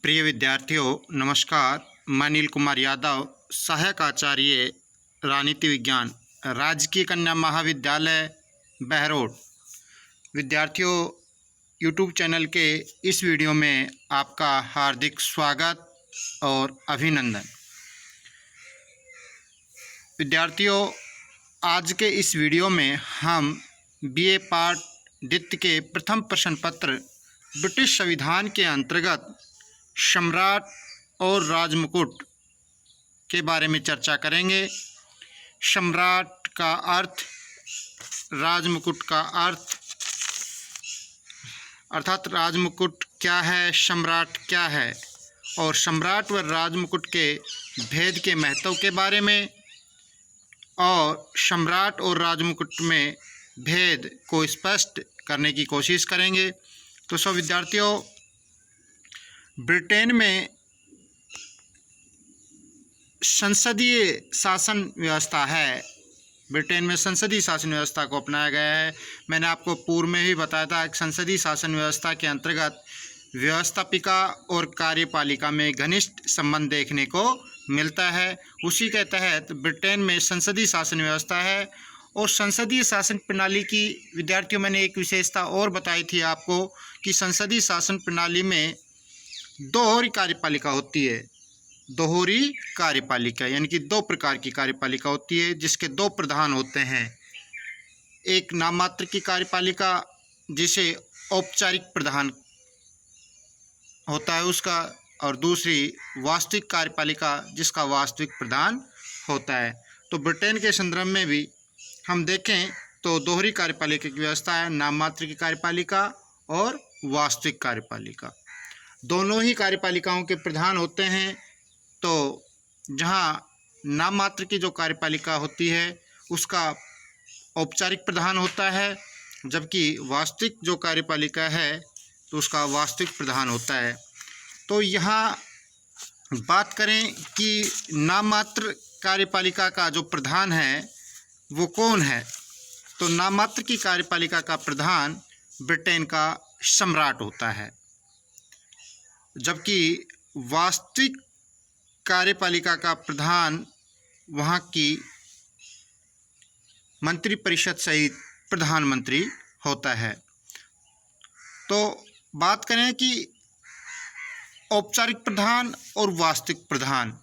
प्रिय विद्यार्थियों, नमस्कार। मैं नील कुमार यादव, सहायक आचार्य राजनीति विज्ञान, राजकीय कन्या महाविद्यालय बहरोड। विद्यार्थियों, यूट्यूब चैनल के इस वीडियो में आपका हार्दिक स्वागत और अभिनंदन। विद्यार्थियों, आज के इस वीडियो में हम बीए पार्ट द्वितीय के प्रथम प्रश्न पत्र ब्रिटिश संविधान के अंतर्गत सम्राट और राजमुकुट के बारे में चर्चा करेंगे। सम्राट का अर्थ, राजमुकुट का अर्थ, अर्थात राजमुकुट क्या है, सम्राट क्या है, और सम्राट व राजमुकुट के भेद के महत्व के बारे में, और सम्राट और राजमुकुट में भेद को स्पष्ट करने की कोशिश करेंगे। तो सब विद्यार्थियों, ब्रिटेन में संसदीय शासन व्यवस्था है। ब्रिटेन में संसदीय शासन व्यवस्था को अपनाया गया है। मैंने आपको पूर्व में ही बताया था कि संसदीय शासन व्यवस्था के अंतर्गत व्यवस्थापिका और कार्यपालिका में घनिष्ठ संबंध देखने को मिलता है। उसी के तहत ब्रिटेन में संसदीय शासन व्यवस्था है। और संसदीय शासन प्रणाली की विद्यार्थियों, मैंने एक विशेषता और बताई थी आपको कि संसदीय शासन प्रणाली में दोहरी कार्यपालिका होती है। दोहरी कार्यपालिका यानी कि दो प्रकार की कार्यपालिका होती है, जिसके दो प्रधान होते हैं। एक नाम मात्र की कार्यपालिका जिसे औपचारिक प्रधान होता है उसका, और दूसरी वास्तविक कार्यपालिका जिसका वास्तविक प्रधान होता है। तो ब्रिटेन के संदर्भ में भी हम देखें तो दोहरी कार्यपालिका की व्यवस्था है, नाम मात्र की कार्यपालिका और वास्तविक कार्यपालिका। दोनों ही कार्यपालिकाओं के प्रधान होते हैं। तो जहाँ नाम मात्र की जो कार्यपालिका होती है उसका औपचारिक प्रधान होता है, जबकि वास्तविक जो कार्यपालिका है तो उसका वास्तविक प्रधान होता है। तो यहाँ बात करें कि नाम मात्र कार्यपालिका का जो प्रधान है वो कौन है, तो नाम मात्र की कार्यपालिका का प्रधान ब्रिटेन का सम्राट होता है, जबकि वास्तविक कार्यपालिका का प्रधान वहाँ की मंत्रिपरिषद सहित प्रधानमंत्री होता है। तो बात करें कि औपचारिक प्रधान और वास्तविक प्रधान,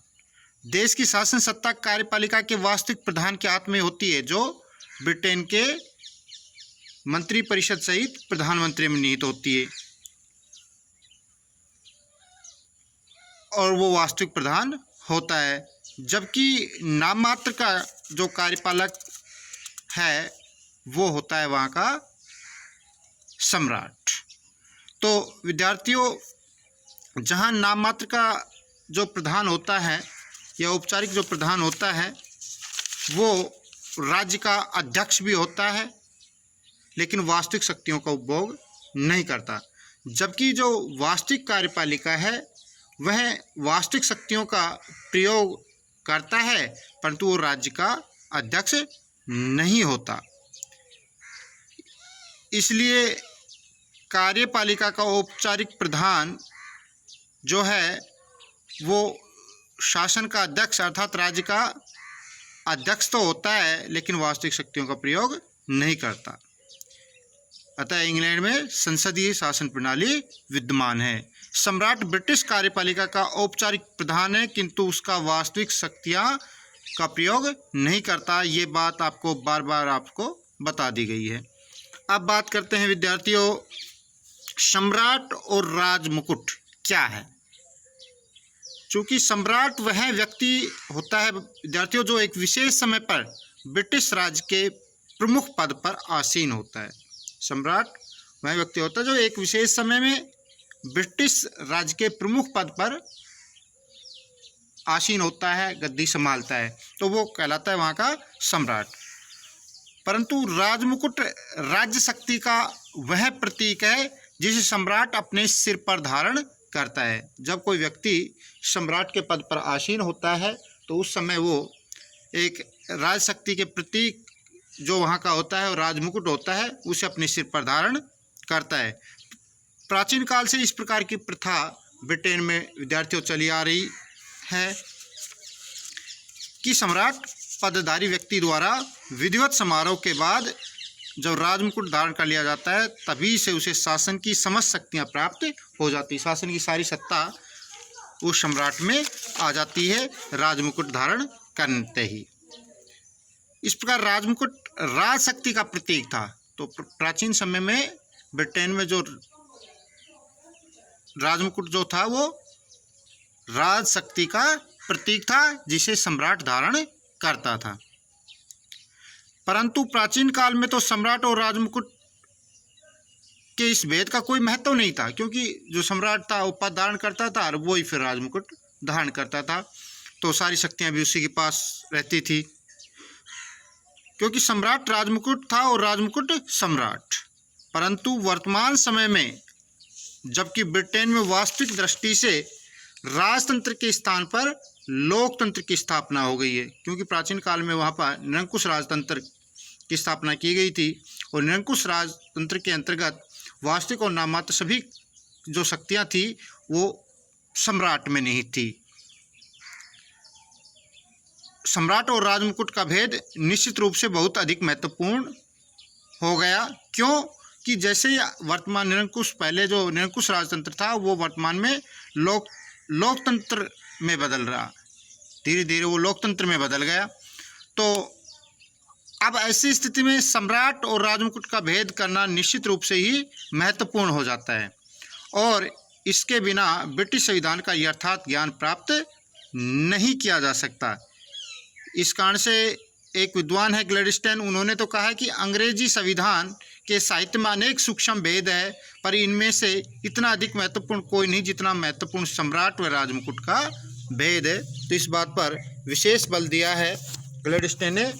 देश की शासन सत्ता कार्यपालिका के वास्तविक प्रधान के हाथ में होती है, जो ब्रिटेन के मंत्रिपरिषद सहित प्रधानमंत्री में निहित होती है, और वो वास्तविक प्रधान होता है। जबकि नाम मात्र का जो कार्यपालक है वो होता है वहाँ का सम्राट। तो विद्यार्थियों, जहाँ नाम मात्र का जो प्रधान होता है या औपचारिक जो प्रधान होता है वो राज्य का अध्यक्ष भी होता है, लेकिन वास्तविक शक्तियों का उपभोग नहीं करता। जबकि जो वास्तविक कार्यपालिका है वह वास्तविक शक्तियों का प्रयोग करता है, परंतु वो राज्य का अध्यक्ष नहीं होता। इसलिए कार्यपालिका का औपचारिक प्रधान जो है वो शासन का अध्यक्ष अर्थात राज्य का अध्यक्ष तो होता है, लेकिन वास्तविक शक्तियों का प्रयोग नहीं करता। अतः इंग्लैंड में संसदीय शासन प्रणाली विद्यमान है। सम्राट ब्रिटिश कार्यपालिका का औपचारिक प्रधान है, किंतु उसका वास्तविक शक्तियाँ का प्रयोग नहीं करता। ये बात आपको बार बार आपको बता दी गई है। अब बात करते हैं विद्यार्थियों, सम्राट और राजमुकुट क्या है। चूँकि सम्राट वह व्यक्ति होता है विद्यार्थियों जो एक विशेष समय पर ब्रिटिश राज्य के प्रमुख पद पर आसीन होता है। सम्राट वह व्यक्ति होता है जो एक विशेष समय में ब्रिटिश राज्य के प्रमुख पद पर आसीन होता है, गद्दी संभालता है, तो वो कहलाता है वहाँ का सम्राट। परंतु राजमुकुट राज्य शक्ति का वह प्रतीक है जिसे सम्राट अपने सिर पर धारण करता है। जब कोई व्यक्ति सम्राट के पद पर आसीन होता है तो उस समय वो एक राजशक्ति के प्रतीक जो वहाँ का होता है और राजमुकुट होता है उसे अपने सिर पर धारण करता है। प्राचीन काल से इस प्रकार की प्रथा ब्रिटेन में विद्यार्थियों चली आ रही है कि सम्राट पदधारी व्यक्ति द्वारा विधिवत समारोह के बाद जब राजमुकुट धारण कर लिया जाता है तभी से उसे शासन की समस्त शक्तियाँ प्राप्त हो जाती, शासन की सारी सत्ता उस सम्राट में आ जाती है राजमुकुट धारण करते ही। इस प्रकार राजमुकुट राजशक्ति का प्रतीक था। तो प्राचीन समय में ब्रिटेन में जो राजमुकुट जो था वो राजशक्ति का प्रतीक था जिसे सम्राट धारण करता था। परंतु प्राचीन काल में तो सम्राट और राजमुकुट के इस भेद का कोई महत्व नहीं था, क्योंकि जो सम्राट था वो पद धारण करता था और वो ही फिर राजमुकुट धारण करता था, तो सारी शक्तियां भी उसी के पास रहती थी, क्योंकि सम्राट राजमुकुट था और राजमुकुट सम्राट। परंतु वर्तमान समय में जबकि ब्रिटेन में वास्तविक दृष्टि से राजतंत्र के स्थान पर लोकतंत्र की स्थापना हो गई है, क्योंकि प्राचीन काल में वहाँ पर निरंकुश राजतंत्र की स्थापना की गई थी और निरंकुश राजतंत्र के अंतर्गत वास्तविक और नामात्र सभी जो शक्तियाँ थी वो सम्राट में निहित थी। सम्राट और राजमुकुट का भेद निश्चित रूप से बहुत अधिक महत्वपूर्ण हो गया। क्यों कि जैसे वर्तमान निरंकुश, पहले जो निरंकुश राजतंत्र था वो वर्तमान में लोकतंत्र में बदल रहा, धीरे धीरे वो लोकतंत्र में बदल गया। तो अब ऐसी स्थिति में सम्राट और राजमुकुट का भेद करना निश्चित रूप से ही महत्वपूर्ण हो जाता है और इसके बिना ब्रिटिश संविधान का यथार्थ ज्ञान प्राप्त नहीं किया जा सकता। इस कारण से एक विद्वान है ग्लैडस्टोन, उन्होंने तो कहा है कि अंग्रेजी संविधान के साहित्य में अनेक सूक्ष्म भेद है, पर इनमें से इतना अधिक महत्वपूर्ण कोई नहीं जितना महत्वपूर्ण सम्राट व राजमुकुट का भेद है। तो इस बात पर विशेष बल दिया है ग्लैडस्टोन ने।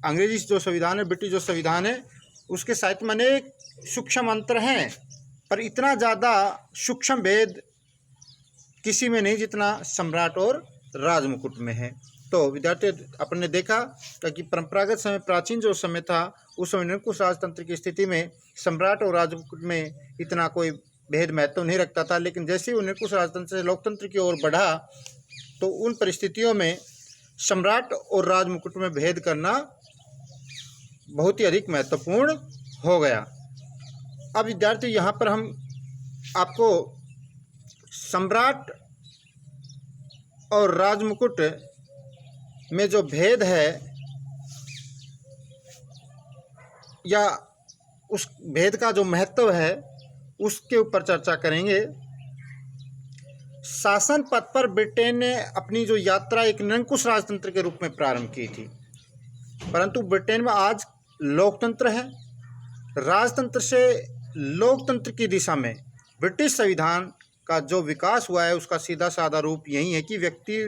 अंग्रेजी जो संविधान है, ब्रिटिश जो संविधान है, उसके साहित्य में अनेक सूक्ष्म अंतर हैं, पर इतना ज़्यादा सूक्ष्म भेद किसी में नहीं जितना सम्राट और राजमुकुट में है। तो विद्यार्थी अपन ने देखा कि परंपरागत समय, प्राचीन जो समय था उस समय निरंकुश राजतंत्र की स्थिति में सम्राट और राजमुकुट में इतना कोई भेद महत्व नहीं रखता था, लेकिन जैसे ही वो निरंकुश राजतंत्र से लोकतंत्र की ओर बढ़ा तो उन परिस्थितियों में सम्राट और राजमुकुट में भेद करना बहुत ही अधिक महत्वपूर्ण हो गया। अब विद्यार्थी यहाँ पर हम आपको सम्राट और राजमुकुट में जो भेद है या उस भेद का जो महत्व है उसके ऊपर चर्चा करेंगे। शासन पथ पर ब्रिटेन ने अपनी जो यात्रा एक निरंकुश राजतंत्र के रूप में प्रारंभ की थी, परंतु ब्रिटेन में आज लोकतंत्र है। राजतंत्र से लोकतंत्र की दिशा में ब्रिटिश संविधान का जो विकास हुआ है उसका सीधा साधा रूप यही है कि व्यक्ति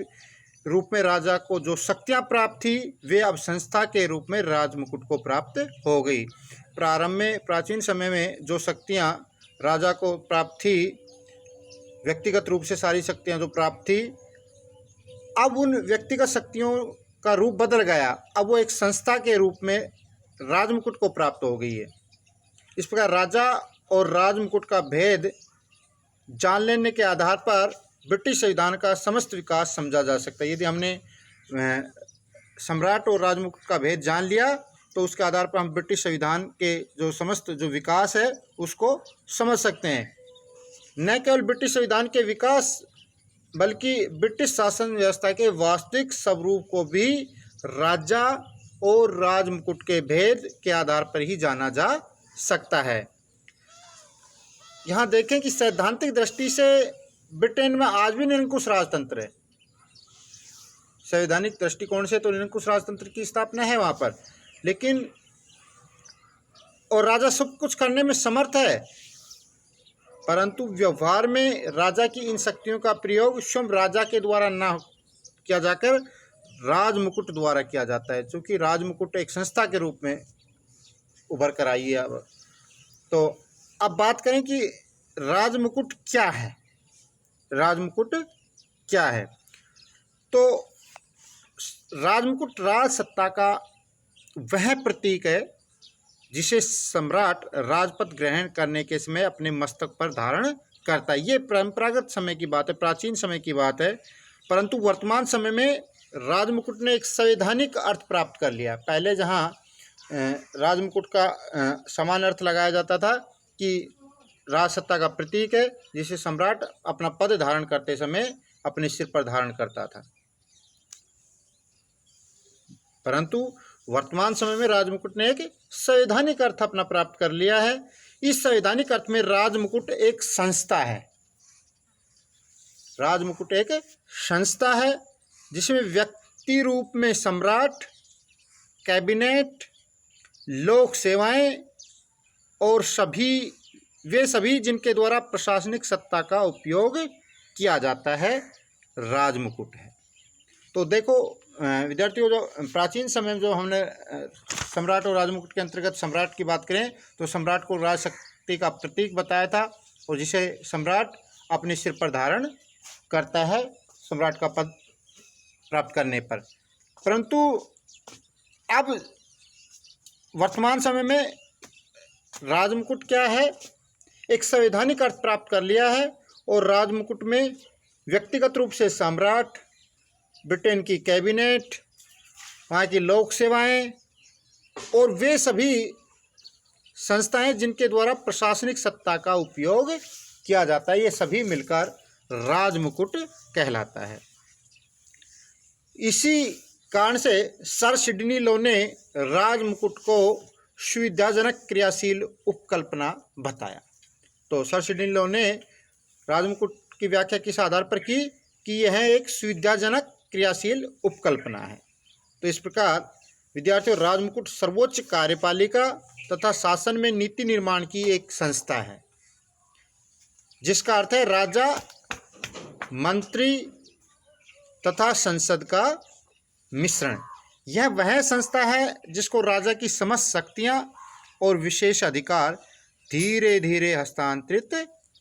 रूप में राजा को जो शक्तियाँ प्राप्त थी वे अब संस्था के रूप में राजमुकुट को प्राप्त हो गई। प्रारंभ में प्राचीन समय में जो शक्तियाँ राजा को प्राप्त थी, व्यक्तिगत रूप से सारी शक्तियाँ जो प्राप्त थी, अब उन व्यक्तिगत शक्तियों का रूप बदल गया, अब वो एक संस्था के रूप में राजमुकुट को प्राप्त हो गई है। इस प्रकार राजा और राजमुकुट का भेद जान लेने के आधार पर ब्रिटिश संविधान का समस्त विकास समझा जा सकता है। यदि हमने सम्राट और राजमुकुट का भेद जान लिया तो उसके आधार पर हम ब्रिटिश संविधान के जो समस्त जो विकास है उसको समझ सकते हैं। न केवल ब्रिटिश संविधान के विकास बल्कि ब्रिटिश शासन व्यवस्था के वास्तविक स्वरूप को भी राजा और राजमुकुट के भेद के आधार पर ही जाना जा सकता है। यहाँ देखें कि सैद्धांतिक दृष्टि से ब्रिटेन में आज भी निरंकुश राजतंत्र है। संवैधानिक दृष्टिकोण से तो निरंकुश राजतंत्र की स्थापना है वहाँ पर, लेकिन और राजा सब कुछ करने में समर्थ है, परंतु व्यवहार में राजा की इन शक्तियों का प्रयोग स्वयं राजा के द्वारा ना किया जाकर राजमुकुट द्वारा किया जाता है, क्योंकि राजमुकुट एक संस्था के रूप में उभर कर आई है। तो अब बात करें कि राजमुकुट क्या है। राजमुकुट क्या है? तो राजमुकुट राज सत्ता का वह प्रतीक है जिसे सम्राट राजपद ग्रहण करने के समय अपने मस्तक पर धारण करता है। ये परंपरागत समय की बात है, प्राचीन समय की बात है। परंतु वर्तमान समय में राजमुकुट ने एक संवैधानिक अर्थ प्राप्त कर लिया। पहले जहाँ राजमुकुट का समान अर्थ लगाया जाता था कि राजसत्ता का प्रतीक है, जिसे सम्राट अपना पद धारण करते समय अपने सिर पर धारण करता था। परंतु वर्तमान समय में राजमुकुट ने एक संवैधानिक अर्थ अपना प्राप्त कर लिया है। इस संवैधानिक अर्थ में राजमुकुट एक संस्था है। राजमुकुट एक संस्था है जिसमें व्यक्ति रूप में सम्राट, कैबिनेट, लोक सेवाएं और वे सभी जिनके द्वारा प्रशासनिक सत्ता का उपयोग किया जाता है, राजमुकुट है। तो देखो विद्यार्थियों, जो प्राचीन समय में जो हमने सम्राट और राजमुकुट के अंतर्गत सम्राट की बात करें तो सम्राट को राजशक्ति का प्रतीक बताया था, और जिसे सम्राट अपने सिर पर धारण करता है सम्राट का पद प्राप्त करने पर। परंतु अब वर्तमान समय में राजमुकुट क्या है, एक संवैधानिक अर्थ प्राप्त कर लिया है, और राजमुकुट में व्यक्तिगत रूप से सम्राट, ब्रिटेन की कैबिनेट, वहाँ की लोक सेवाएं और वे सभी संस्थाएं जिनके द्वारा प्रशासनिक सत्ता का उपयोग किया जाता है, ये सभी मिलकर राजमुकुट कहलाता है। इसी कारण से सर सिडनी लो ने राजमुकुट को सुविधाजनक क्रियाशील उपकल्पना बताया। तो सर सिडनी लो ने राजमुकुट की व्याख्या किस आधार पर की कि यह एक सुविधाजनक क्रियाशील उपकल्पना है। तो इस प्रकार विद्यार्थियों, राजमुकुट सर्वोच्च कार्यपालिका तथा शासन में नीति निर्माण की एक संस्था है, जिसका अर्थ है राजा, मंत्री तथा संसद का मिश्रण। यह वह संस्था है जिसको राजा की समस्त शक्तियां और विशेष अधिकार धीरे धीरे हस्तांतरित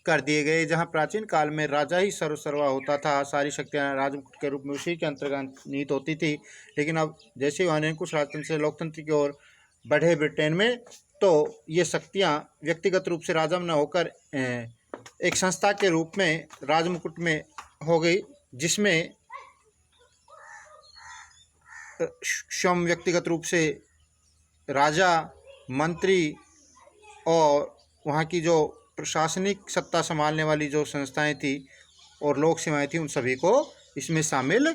कर दिए गए। जहां प्राचीन काल में राजा ही सर्वसर्वा होता था, सारी शक्तियां राजमुकुट के रूप में उसी के अंतर्गत नीत होती थी। लेकिन अब जैसे ही कुछ राजतंत्र से लोकतंत्र की ओर बढ़े ब्रिटेन में, तो ये शक्तियां व्यक्तिगत रूप से राजा में न होकर एक संस्था के रूप में राजमुकुट में हो गई, जिसमें स्वयं व्यक्तिगत रूप से राजा, मंत्री और वहाँ की जो प्रशासनिक सत्ता संभालने वाली जो संस्थाएं थी और लोक सेवाएं थी, उन सभी को इसमें शामिल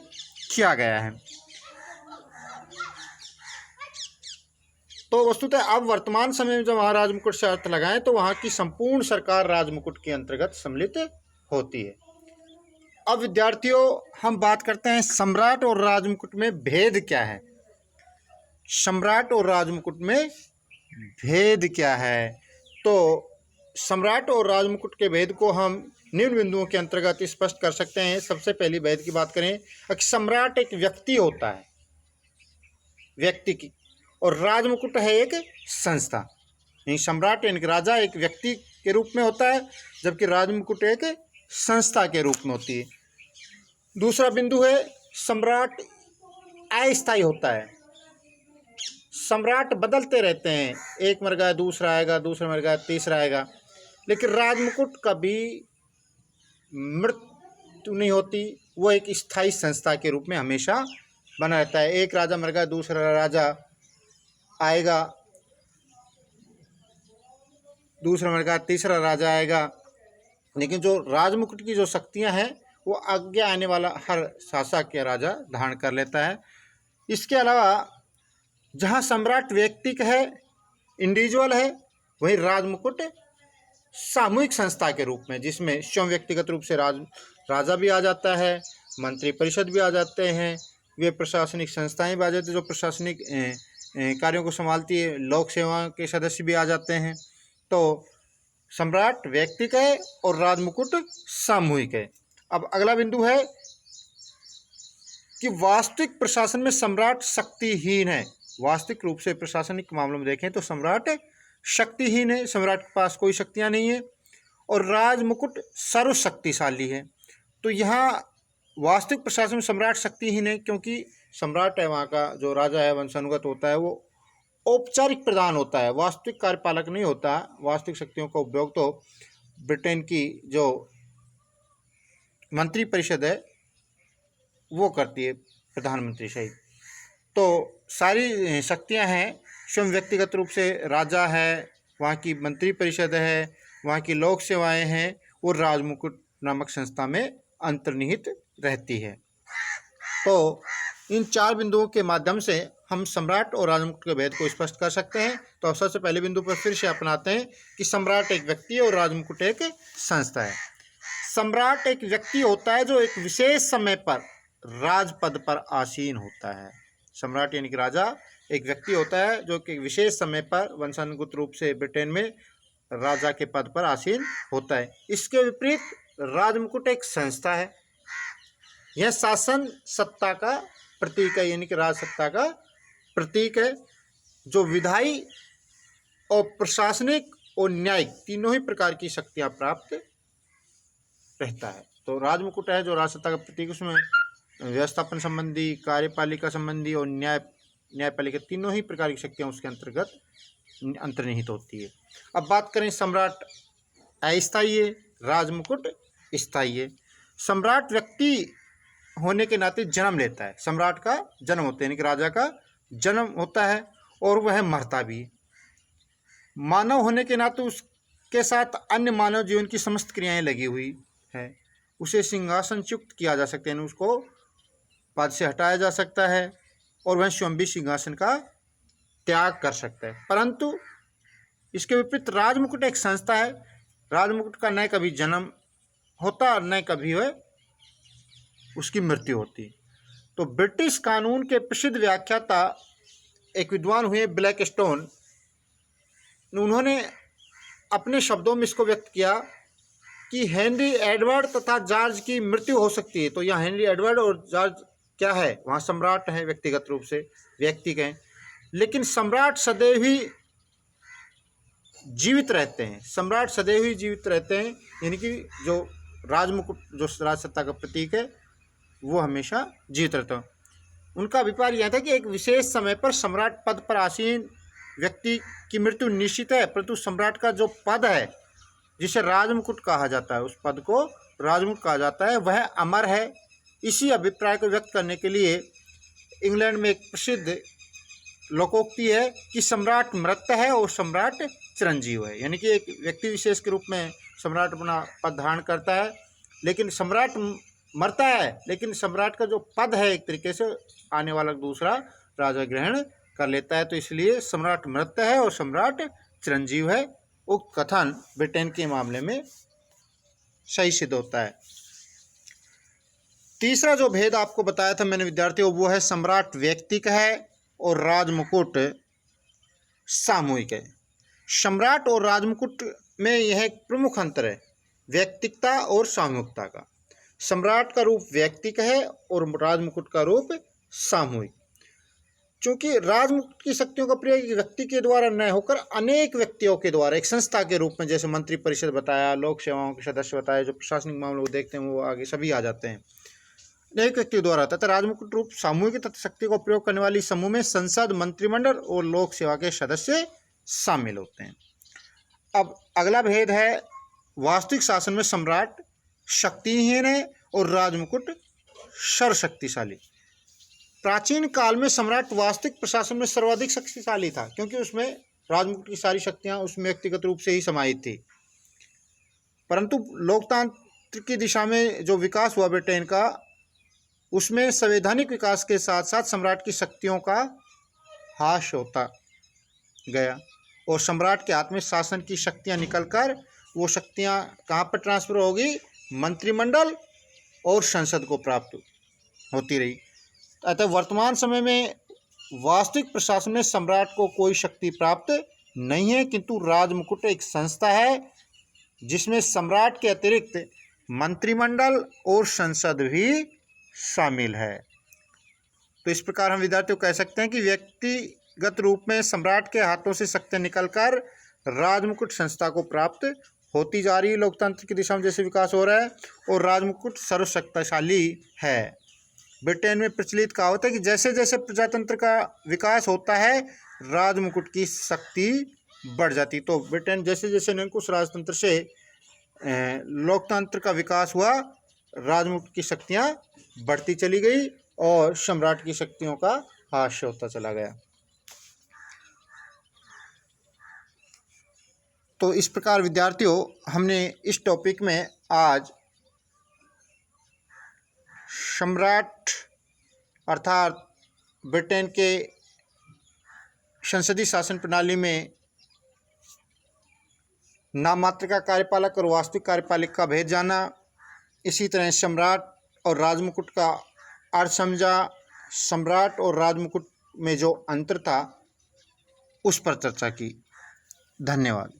किया गया है। तो वस्तुतः अब वर्तमान समय में जब वहाँ राजमुकुट से अर्थ लगाएं तो वहाँ की संपूर्ण सरकार राजमुकुट के अंतर्गत सम्मिलित होती है। अब विद्यार्थियों, हम बात करते हैं सम्राट और राजमुकुट में भेद क्या है। सम्राट और राजमुकुट में भेद क्या है? तो सम्राट और राजमुकुट के भेद को हम निम्न बिंदुओं के अंतर्गत स्पष्ट कर सकते हैं। सबसे पहली भेद की बात करें कि सम्राट एक व्यक्ति होता है, व्यक्ति की, और राजमुकुट है एक संस्था। सम्राट यानी राजा एक व्यक्ति के रूप में होता है, जबकि राजमुकुट एक संस्था के रूप में होती है। दूसरा बिंदु है सम्राट अस्थायी होता है। सम्राट बदलते रहते हैं, एक मर गया दूसरा आएगा, दूसरा मर गया तीसरा आएगा। लेकिन राजमुकुट कभी मृत्यु नहीं होती, वो एक स्थायी संस्था के रूप में हमेशा बना रहता है। एक राजा मर गया, दूसरा राजा आएगा, दूसरा मर गया तीसरा राजा आएगा। लेकिन जो राजमुकुट की जो शक्तियां हैं वो आगे आने वाला हर शासक या राजा धारण कर लेता है। इसके अलावा जहाँ सम्राट व्यक्तिक है, इंडिविजुअल है, वहीं राजमुकुट सामूहिक संस्था के रूप में, जिसमें स्वयं व्यक्तिगत रूप से राजा भी आ जाता है, मंत्री परिषद भी आ जाते हैं, वे प्रशासनिक संस्थाएं भी आ जाती हैं जो प्रशासनिक कार्यों को संभालती है, लोक सेवा के सदस्य भी आ जाते हैं। तो सम्राट व्यक्तिक है और राजमुकुट सामूहिक है। अब अगला बिंदु है कि वास्तविक प्रशासन में सम्राट शक्तिहीन है। वास्तविक रूप से प्रशासनिक मामलों में देखें तो सम्राट शक्तिहीन है, सम्राट के पास कोई शक्तियां नहीं है, और राजमुकुट सर्वशक्तिशाली है। तो यहाँ वास्तविक प्रशासन में सम्राट शक्तिहीन है, क्योंकि सम्राट है, वहाँ का जो राजा है वंशानुगत होता है, वो औपचारिक प्रधान होता है, वास्तविक कार्यपालक नहीं होता। वास्तविक शक्तियों का उपयोग तो ब्रिटेन की जो मंत्रिपरिषद है वो करती है, प्रधानमंत्री सहित। तो सारी शक्तियां हैं, स्वयं व्यक्तिगत रूप से राजा है, वहाँ की मंत्रिपरिषद है, वहाँ की लोक सेवाएं हैं, और राजमुकुट नामक संस्था में अंतर्निहित रहती है। तो इन 4 बिंदुओं के माध्यम से हम सम्राट और राजमुकुट के भेद को स्पष्ट कर सकते हैं। तो अब सबसे पहले बिंदु पर फिर से अपनाते हैं कि सम्राट एक व्यक्ति है और राजमुकुट एक संस्था है। सम्राट एक व्यक्ति होता है जो एक विशेष समय पर राजपद पर आसीन होता है। सम्राट यानी कि राजा एक व्यक्ति होता है जो कि विशेष समय पर वंशानुगत रूप से ब्रिटेन में राजा के पद पर आसीन होता है। इसके विपरीत राजमुकुट एक संस्था है। यह शासन सत्ता का प्रतीक है, यानी कि राज सत्ता का प्रतीक है, जो विधायी और प्रशासनिक और न्यायिक तीनों ही प्रकार की शक्तियां प्राप्त रहता है। तो राजमुकुट है जो राज सत्ता का प्रतीक, उसमें व्यवस्थापन संबंधी, कार्यपालिका संबंधी और न्यायपालिका तीनों ही प्रकार की शक्तियां उसके अंतर्गत अंतर्निहित होती है। अब बात करें सम्राट अस्थायी है, राजमुकुट स्थायी है। सम्राट व्यक्ति होने के नाते जन्म लेता है, सम्राट का जन्म होता है, यानी कि राजा का जन्म होता है और वह मरता भी है। मानव होने के नाते उसके साथ अन्य मानव जीवन की समस्त क्रियाएं लगी हुई है। उसे सिंहासनच्युत किया जा सकता है, यानी उसको पद से हटाया जा सकता है और वह स्वयं भी सिंहासन का त्याग कर सकता है। परंतु इसके विपरीत राजमुकुट एक संस्था है। राजमुकुट का न कभी जन्म होता और न कभी वह उसकी मृत्यु होती। तो ब्रिटिश कानून के प्रसिद्ध व्याख्याता एक विद्वान हुए ब्लैकस्टोन, उन्होंने अपने शब्दों में इसको व्यक्त किया कि हेनरी एडवर्ड तथा जॉर्ज की मृत्यु हो सकती है। तो यहाँ हेनरी एडवर्ड और जॉर्ज क्या है, वहाँ सम्राट है, व्यक्तिगत रूप से व्यक्ति के हैं, लेकिन सम्राट सदैव ही जीवित रहते हैं। सम्राट सदैव ही जीवित रहते हैं, यानी कि जो राजमुकुट जो राजसत्ता का प्रतीक है वो हमेशा जीवित रहता है। उनका अभिप्राय यह था कि एक विशेष समय पर सम्राट पद पर आसीन व्यक्ति की मृत्यु निश्चित है, परंतु सम्राट का जो पद है जिसे राजमुकुट कहा जाता है, उस पद को राजमुकुट कहा जाता है, वह अमर है। इसी अभिप्राय को व्यक्त करने के लिए इंग्लैंड में एक प्रसिद्ध लोकोक्ति है कि सम्राट मृत है और सम्राट चिरंजीव है, यानी कि एक व्यक्ति विशेष के रूप में सम्राट अपना पद धारण करता है, लेकिन सम्राट मरता है, लेकिन सम्राट का जो पद है एक तरीके से आने वाला दूसरा राजा ग्रहण कर लेता है। तो इसलिए सम्राट मृत है और सम्राट चिरंजीव है। उक्त कथन ब्रिटेन के मामले में सही सिद्ध होता है। तीसरा जो भेद आपको बताया था मैंने विद्यार्थियों, वो है सम्राट व्यक्तिक है और राजमुकुट सामूहिक है। सम्राट और राजमुकुट में यह एक प्रमुख अंतर है, व्यक्तिकता और सामूहिकता का। सम्राट का रूप व्यक्तिक है और राजमुकुट का रूप सामूहिक। चूंकि राजमुकुट की शक्तियों का प्रयोग एक व्यक्ति के द्वारा न होकर अनेक व्यक्तियों के द्वारा एक संस्था के रूप में, जैसे मंत्रिपरिषद बताया, लोक सेवाओं के सदस्य बताए, जो प्रशासनिक मामलों को देखते हैं वो आगे सभी आ जाते हैं, अनेक व्यक्तियों द्वारा तथा राजमुकुट रूप सामूहिक तत्व शक्ति का प्रयोग करने वाली समूह में संसद, मंत्रिमंडल और लोक सेवा के सदस्य शामिल होते हैं। अब अगला भेद है, वास्तविक शासन में सम्राट शक्तिहीन है और राजमुकुट सर्वशक्तिशाली। प्राचीन काल में सम्राट वास्तविक प्रशासन में सर्वाधिक शक्तिशाली था, क्योंकि उसमें राजमुकुट की सारी शक्तियां उसमें व्यक्तिगत रूप से ही समाहित थी। परंतु लोकतंत्र की दिशा में जो विकास हुआ ब्रिटेन का, उसमें संवैधानिक विकास के साथ साथ सम्राट की शक्तियों का ह्रास होता गया और सम्राट के हाथ में शासन की शक्तियां निकलकर वो शक्तियां कहाँ पर ट्रांसफर होगी, मंत्रिमंडल और संसद को प्राप्त होती रही। अतः वर्तमान समय में वास्तविक प्रशासन में सम्राट को कोई शक्ति प्राप्त नहीं है, किंतु राजमुकुट एक संस्था है जिसमें सम्राट के अतिरिक्त मंत्रिमंडल और संसद भी शामिल है। तो इस प्रकार हम विद्यार्थियों कह सकते हैं कि व्यक्तिगत रूप में सम्राट के हाथों से शक्तियां निकलकर राजमुकुट संस्था को प्राप्त होती जा रही है। लोकतंत्र की दिशा में जैसे विकास हो रहा है और राजमुकुट सर्वशक्तिशाली है। ब्रिटेन में प्रचलित कहावत है कि जैसे जैसे प्रजातंत्र का विकास होता है राजमुकुट की शक्ति बढ़ जाती। तो ब्रिटेन जैसे जैसे निरंकुश राजतंत्र से लोकतंत्र का विकास हुआ, राजमुकुट की शक्तियाँ बढ़ती चली गई और सम्राट की शक्तियों का ह्रास होता चला गया। तो इस प्रकार विद्यार्थियों, हमने इस टॉपिक में आज सम्राट अर्थात ब्रिटेन के संसदीय शासन प्रणाली में नाममात्र का कार्यपालक और वास्तविक कार्यपालक का भेद जाना, इसी तरह सम्राट और राजमुकुट का अर्थ समझा, सम्राट और राजमुकुट में जो अंतर था उस पर चर्चा की। धन्यवाद।